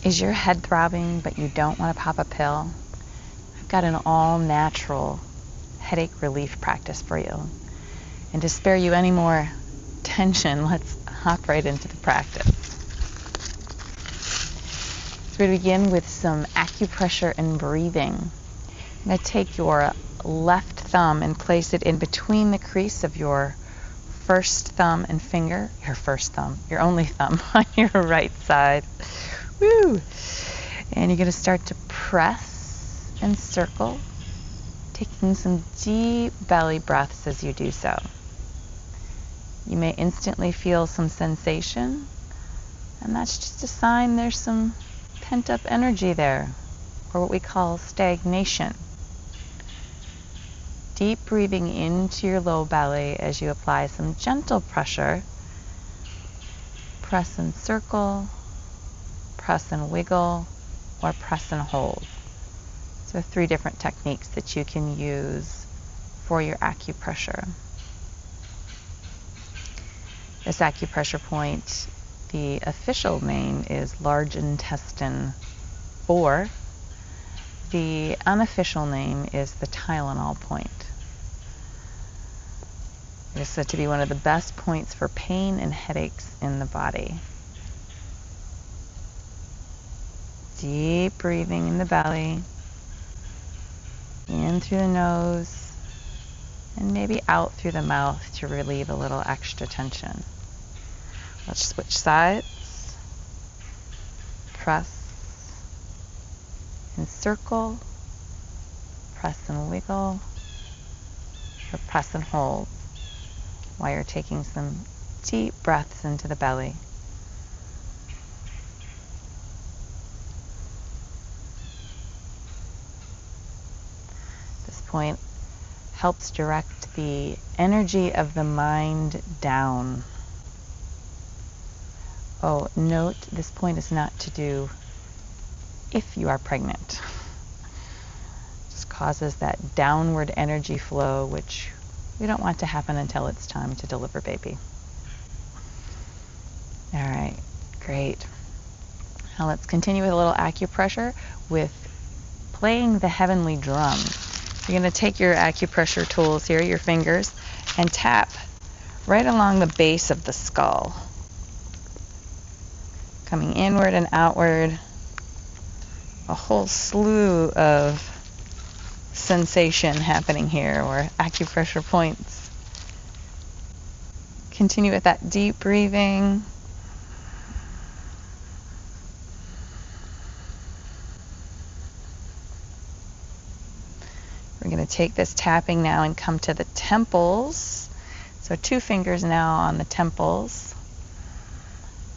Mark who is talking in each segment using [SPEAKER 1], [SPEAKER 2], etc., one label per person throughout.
[SPEAKER 1] Is your head throbbing but you don't want to pop a pill? I've got an all-natural headache relief practice for you. And to spare you any more tension, let's hop right into the practice. So we're going to begin with some acupressure and breathing. I'm going to take your left thumb and place it in between the crease of your first thumb and finger, your only thumb on your right side. Woo! And you're going to start to press and circle, taking some deep belly breaths as you do so. You may instantly feel some sensation, and that's just a sign there's some pent-up energy there, or what we call stagnation. Deep breathing into your low belly as you apply some gentle pressure. Press and circle, press and wiggle, or press and hold. So 3 different techniques that you can use for your acupressure. This acupressure point, the official name is large intestine 4. The unofficial name is the Tylenol point. It is said to be one of the best points for pain and headaches in the body. Deep breathing in the belly, in through the nose, and maybe out through the mouth to relieve a little extra tension. Let's switch sides. Press and circle, press and wiggle, or press and hold while you're taking some deep breaths into the belly. This point helps direct the energy of the mind down. Oh, note this point is not to do if you are pregnant. It just causes that downward energy flow, which we don't want to happen until it's time to deliver baby. All right, great. Now let's continue with a little acupressure with playing the heavenly drum. You're going to take your acupressure tools here, your fingers, and tap right along the base of the skull. Coming inward and outward, a whole slew of sensation happening here, or acupressure points. Continue with that deep breathing. We're going to take this tapping now and come to the temples. So 2 fingers now on the temples.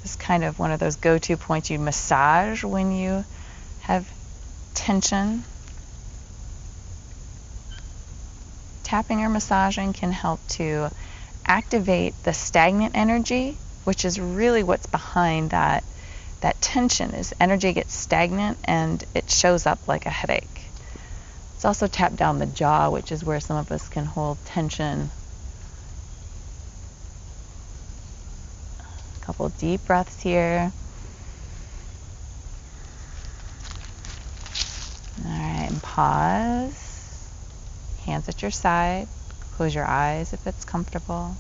[SPEAKER 1] This is kind of one of those go-to points you massage when you have tension. Tapping or massaging can help to activate the stagnant energy, which is really what's behind that tension. Is energy gets stagnant and it shows up like a headache. Let's also tap down the jaw, which is where some of us can hold tension. A couple deep breaths here. All right, and pause. Hands at your side. Close your eyes if it's comfortable.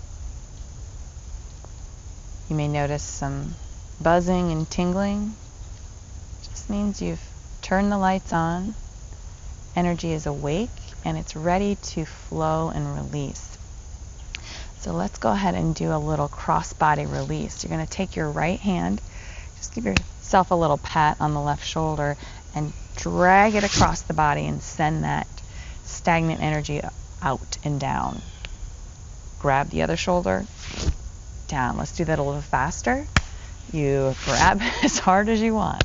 [SPEAKER 1] You may notice some buzzing and tingling. It just means you've turned the lights on. Energy is awake and it's ready to flow and release. So let's go ahead and do a little cross-body release. You're going to take your right hand, just give yourself a little pat on the left shoulder and drag it across the body and send that stagnant energy out and down. Grab the other shoulder, down. Let's do that a little faster. You grab as hard as you want.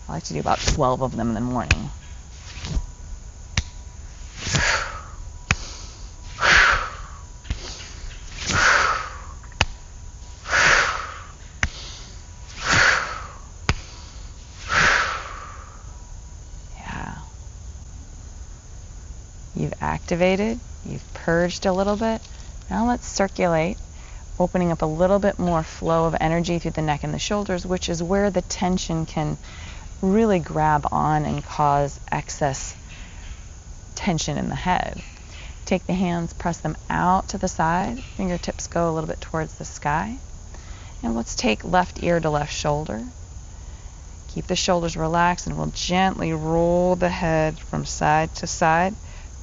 [SPEAKER 1] I like to do about 12 of them in the morning. You've activated, you've purged a little bit. Now let's circulate opening up a little bit more flow of energy through the neck and the shoulders, which is where the tension can really grab on and cause excess tension in the head. Take the hands, press them out to the side, fingertips go a little bit towards the sky. And let's take left ear to left shoulder. Keep the shoulders relaxed, and we'll gently roll the head from side to side,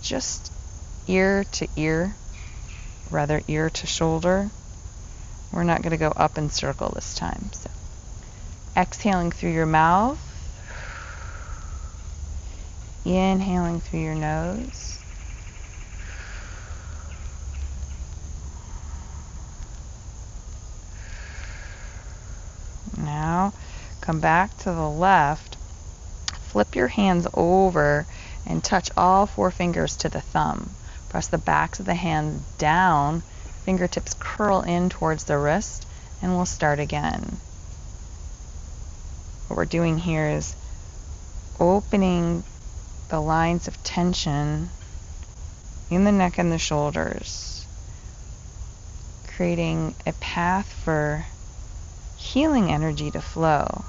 [SPEAKER 1] just ear to ear, rather ear to shoulder. We're not going to go up in circle this time. So, exhaling through your mouth, inhaling through your nose. Now, come back to the left, flip your hands over and touch all 4 fingers to the thumb. Press the backs of the hands down, fingertips curl in towards the wrist, and we'll start again. What we're doing here is opening the lines of tension in the neck and the shoulders, creating a path for healing energy to flow,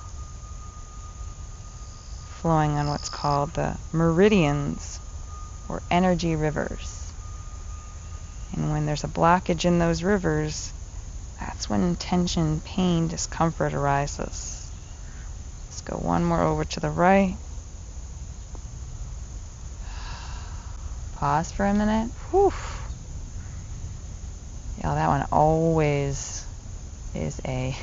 [SPEAKER 1] flowing on what's called the meridians or energy rivers. And when there's a blockage in those rivers, that's when tension, pain, discomfort arises. Let's go one more over to the right. Pause for a minute. Whew. Yeah, that one always is a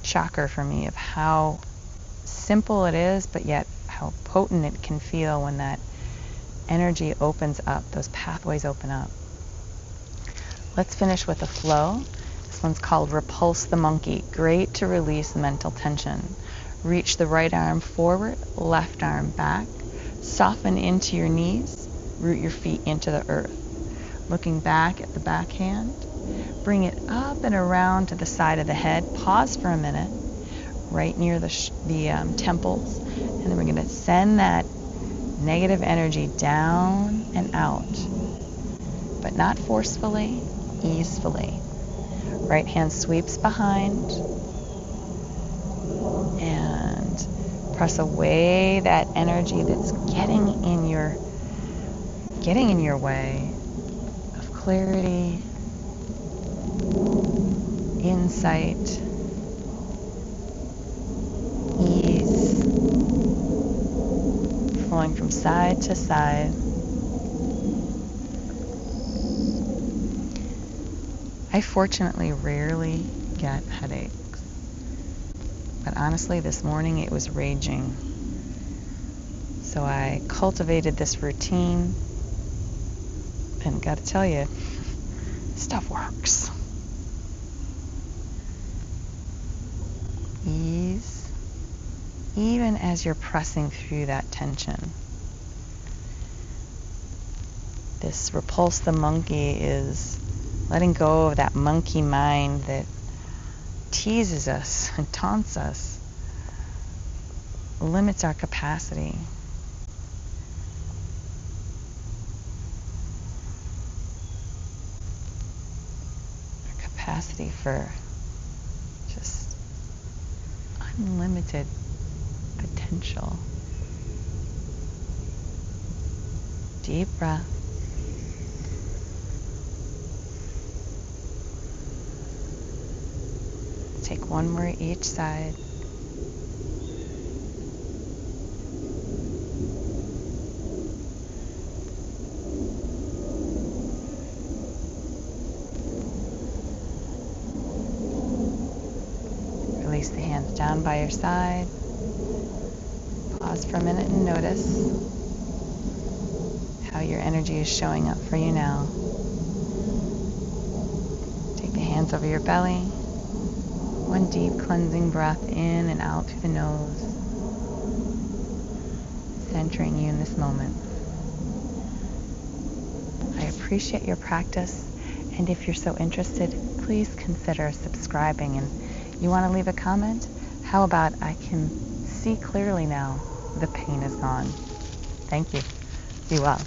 [SPEAKER 1] shocker for me of how simple it is, but yet how potent it can feel when that energy opens up, those pathways open up. Let's finish with a flow. This one's called Repulse the Monkey. Great to release mental tension. Reach the right arm forward, left arm back. Soften into your knees. Root your feet into the earth. Looking back at the back hand. Bring it up and around to the side of the head. Pause for a minute, right near the temples, and then we're going to send that negative energy down and out, but not forcefully, easefully. Right hand sweeps behind, and press away that energy that's getting in your way of clarity, insight, ease, flowing from side to side. I fortunately rarely get headaches, but honestly this morning it was raging. So I cultivated this routine, and gotta tell you, stuff works. Ease, even as you're pressing through that tension. This Repulse the Monkey is letting go of that monkey mind that teases us and taunts us, limits our capacity. Our capacity for just unlimited potential. Deep breath. Take one more each side. Release the hands down by your side. Pause for a minute and notice how your energy is showing up for you now. Take the hands over your belly. One deep cleansing breath in and out through the nose, centering you in this moment. I appreciate your practice, and if you're so interested, please consider subscribing. And you want to leave a comment? How about I can see clearly now, the pain is gone. Thank you. Be well.